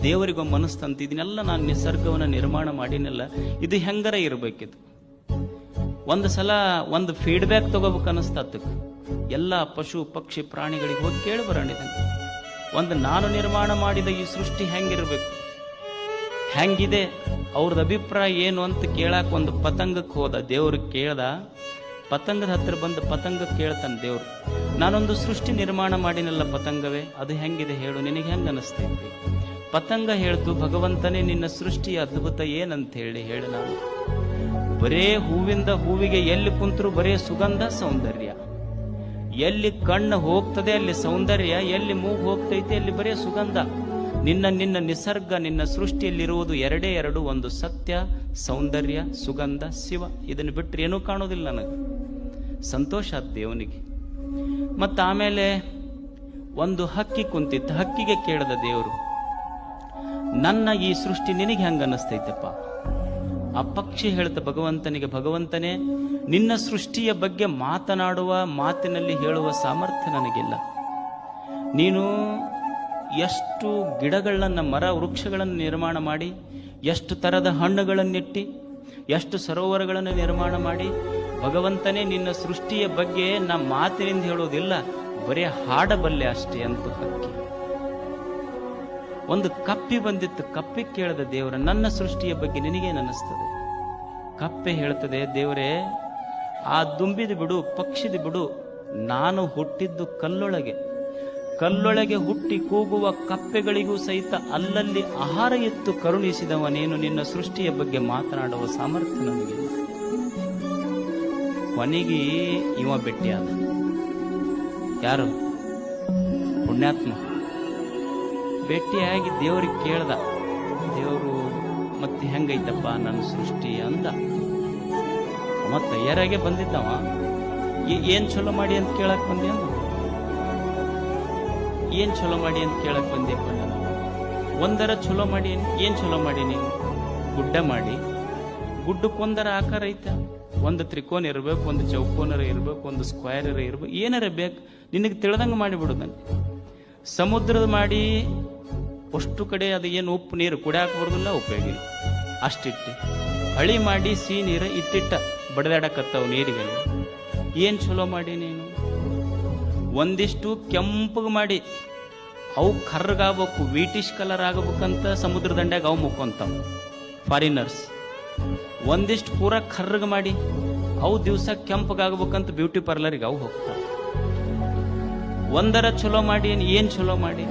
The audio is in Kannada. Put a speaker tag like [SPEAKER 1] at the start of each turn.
[SPEAKER 1] ದೇವರಿಗೊಮ್ಮೆ ಮನಸ್ತಂತ ಇದನ್ನೆಲ್ಲ ನಾನು ನಿಸರ್ಗವನ್ನು ನಿರ್ಮಾಣ ಮಾಡಿನಲ್ಲ, ಇದು ಹೆಂಗರ ಇರ್ಬೇಕಿದು. ಒಂದು ಸಲ ಒಂದು ಫೀಡ್ಬ್ಯಾಕ್ ತಗೋಬೇಕು ಅನಿಸ್ತತ್ತಕ್ಕೆ ಎಲ್ಲ ಪಶು ಪಕ್ಷಿ ಪ್ರಾಣಿಗಳಿಗೆ ಹೋಗಿ ಕೇಳಿ ಬರೋಣ. ಒಂದು ನಾನು ನಿರ್ಮಾಣ ಮಾಡಿದ ಈ ಸೃಷ್ಟಿ ಹೆಂಗಿರ್ಬೇಕು, ಹೆಂಗಿದೆ, ಅವ್ರದ್ದು ಅಭಿಪ್ರಾಯ ಏನು ಅಂತ ಕೇಳಾಕ ಒಂದು ಪತಂಗಕ್ಕೆ ಹೋದ. ದೇವ್ರಿಗೆ ಕೇಳ್ದ, ಪತಂಗದ ಹತ್ರ ಬಂದು ಪತಂಗ ಕೇಳ್ತಾನೆ ದೇವ್ರು, ನಾನೊಂದು ಸೃಷ್ಟಿ ನಿರ್ಮಾಣ ಮಾಡಿನಲ್ಲ ಪತಂಗವೇ, ಅದು ಹೆಂಗಿದೆ ಹೇಳು, ನಿನಗೆ ಹೆಂಗೆ ಅನಿಸ್ತೈತಿ? ಪತಂಗ ಹೇಳ್ತು, ಭಗವಂತನೇ ನಿನ್ನ ಸೃಷ್ಟಿ ಅದ್ಭುತ ಏನಂತ ಹೇಳು ನಾನು. ಬರೇ ಹೂವಿಂದ ಹೂವಿಗೆ ಎಲ್ಲಿ ಕುಂತರೂ ಬರೇ ಸುಗಂಧ ಸೌಂದರ್ಯ, ಎಲ್ಲಿ ಕಣ್ಣು ಹೋಗ್ತದೆ ಅಲ್ಲಿ ಸೌಂದರ್ಯ, ಎಲ್ಲಿ ಮೂಗು ಹೋಗ್ತೈತೆ ಅಲ್ಲಿ ಬರೇ ಸುಗಂಧ. ನಿನ್ನ ನಿಸರ್ಗ, ನಿನ್ನ ಸೃಷ್ಟಿಯಲ್ಲಿರುವುದು ಎರಡೇ ಎರಡು, ಒಂದು ಸತ್ಯ ಸೌಂದರ್ಯ, ಸುಗಂಧ, ಶಿವ. ಇದನ್ನು ಬಿಟ್ಟರೆ ಏನೂ ಕಾಣೋದಿಲ್ಲ ನನಗೆ. ಸಂತೋಷ ಆದ ದೇವನಿಗೆ. ಮತ್ತು ಆಮೇಲೆ ಒಂದು ಹಕ್ಕಿ ಕುಂತಿತ್ತು, ಹಕ್ಕಿಗೆ ಕೇಳಿದ ದೇವರು, ನನ್ನ ಈ ಸೃಷ್ಟಿ ನಿನಗೆ ಹೆಂಗೆ ಅನ್ನಿಸ್ತೈತಪ್ಪ? ಆ ಪಕ್ಷಿ ಹೇಳ್ತ ಭಗವಂತನಿಗೆ, ಭಗವಂತನೇ ನಿನ್ನ ಸೃಷ್ಟಿಯ ಬಗ್ಗೆ ಮಾತನಾಡುವ ಮಾತಿನಲ್ಲಿ ಹೇಳುವ ಸಾಮರ್ಥ್ಯ ನನಗಿಲ್ಲ. ನೀನು ಎಷ್ಟು ಗಿಡಗಳನ್ನು, ಮರ ವೃಕ್ಷಗಳನ್ನು ನಿರ್ಮಾಣ ಮಾಡಿ, ಎಷ್ಟು ಥರದ ಹಣ್ಣುಗಳನ್ನಿಟ್ಟು, ಎಷ್ಟು ಸರೋವರಗಳನ್ನು ನಿರ್ಮಾಣ ಮಾಡಿ, ಭಗವಂತನೇ ನಿನ್ನ ಸೃಷ್ಟಿಯ ಬಗ್ಗೆ ನಾ ಮಾತಿನಿಂದ ಹೇಳೋದಿಲ್ಲ, ಬರೀ ಹಾಡಬಲ್ಲೆ ಅಷ್ಟೇ ಅಂತ ಹಕ್ಕಿ. ಒಂದು ಕಪ್ಪಿ ಬಂದಿತ್ತು, ಕಪ್ಪಿ ಕೇಳಿದ ದೇವರ, ನನ್ನ ಸೃಷ್ಟಿಯ ಬಗ್ಗೆ ನಿನಗೇನು ಅನ್ನಿಸ್ತದೆ? ಕಪ್ಪೆ ಹೇಳ್ತದೆ, ದೇವರೇ ಆ ದುಂಬಿದು ಬಿಡು, ಪಕ್ಷಿದು ಬಿಡು, ನಾನು ಹುಟ್ಟಿದ್ದು ಕಲ್ಲೊಳಗೆ, ಕಲ್ಲೊಳಗೆ ಹುಟ್ಟಿ ಕೂಗುವ ಕಪ್ಪೆಗಳಿಗೂ ಸಹಿತ ಅಲ್ಲಲ್ಲಿ ಆಹಾರ ಎತ್ತು ಕರುಣಿಸಿದವನೇನು, ನಿನ್ನ ಸೃಷ್ಟಿಯ ಬಗ್ಗೆ ಮಾತನಾಡುವ ಸಾಮರ್ಥ್ಯ ನನಗಿಲ್ಲ. ಕೊನೆಗೆ ಇವ ಭೇಟಿಯಾದ, ಯಾರು? ಪುಣ್ಯಾತ್ಮ. ಭೇಟಿಯಾಗಿ ದೇವರಿಗೆ ಕೇಳ್ದ, ದೇವರು ಮತ್ತೆ ಹೆಂಗೈತಪ್ಪ ನನ್ನ ಸೃಷ್ಟಿ ಅಂದ. ಅವ ತಯಾರಾಗೆ ಬಂದಿದ್ದವ, ಏನ್ ಚಲೋ ಮಾಡಿ ಅಂತ ಕೇಳಕ್ ಬಂದಿ ಅಂದ. ಏನ್ ಚಲೋ ಮಾಡಿ ಅಂತ ಕೇಳಕ್ ಬಂದಿಯಪ್ಪ ನಾನು? ಒಂದರ ಚಲೋ ಮಾಡಿ. ಏನ್ ಚಲೋ ಮಾಡಿ ನೀನು? ಗುಡ್ಡ ಮಾಡಿ, ಗುಡ್ಡಕ್ಕೊಂದರ ಆಕಾರ ಐತ, ಒಂದು ತ್ರಿಕೋನ ಇರ್ಬೇಕು, ಒಂದು ಚೌಕೋನರ ಇರ್ಬೇಕು, ಒಂದು ಸ್ಕ್ವೇರ್ ಇರ್ಬೇಕು, ಏನಾರ ಬೇಕು, ನಿನಗೆ ತಿಳಿದಂಗೆ ಮಾಡಿಬಿಡು. ನಾನು ಸಮುದ್ರದ ಮಾಡಿ ಅಷ್ಟು ಕಡೆ ಅದು ಏನು ಉಪ್ಪು ನೀರು ಕುಡಿಯಾಕ ಬರೋದಿಲ್ಲ, ಉಪಯೋಗ ಅಷ್ಟಿಟ್ಟು ಹಳಿ ಮಾಡಿ ಸಿಹಿ ನೀರು ಇಟ್ಟಿಟ್ಟ ಬಡದಾಡಕತ್ತಾವ ನೀರಿಗೆ. ಏನು ಚಲೋ ಮಾಡಿ ನೀನು? ಒಂದಿಷ್ಟು ಕೆಂಪಗೆ ಮಾಡಿ ಅವು ಕರ್ರಗಾಗಬೇಕು, ವೀಟಿಶ್ ಕಲರ್ ಆಗಬೇಕಂತ ಸಮುದ್ರ ದಂಡ್ಯಾಗ ಅವು ಮುಕ್ಕೊಂತಾವ ಫಾರಿನರ್ಸ್. ಒಂದಿಷ್ಟು ಪೂರ ಕರ್ರಗ ಮಾಡಿ ಅವು ದಿವಸ ಕೆಂಪಗಾಗಬೇಕಂತ ಬ್ಯೂಟಿ ಪಾರ್ಲರಿಗೆ ಅವು ಹೋಗ್ತಾವೆ. ಒಂದರ ಚಲೋ ಮಾಡಿ, ಏನು ಚಲೋ ಮಾಡಿ?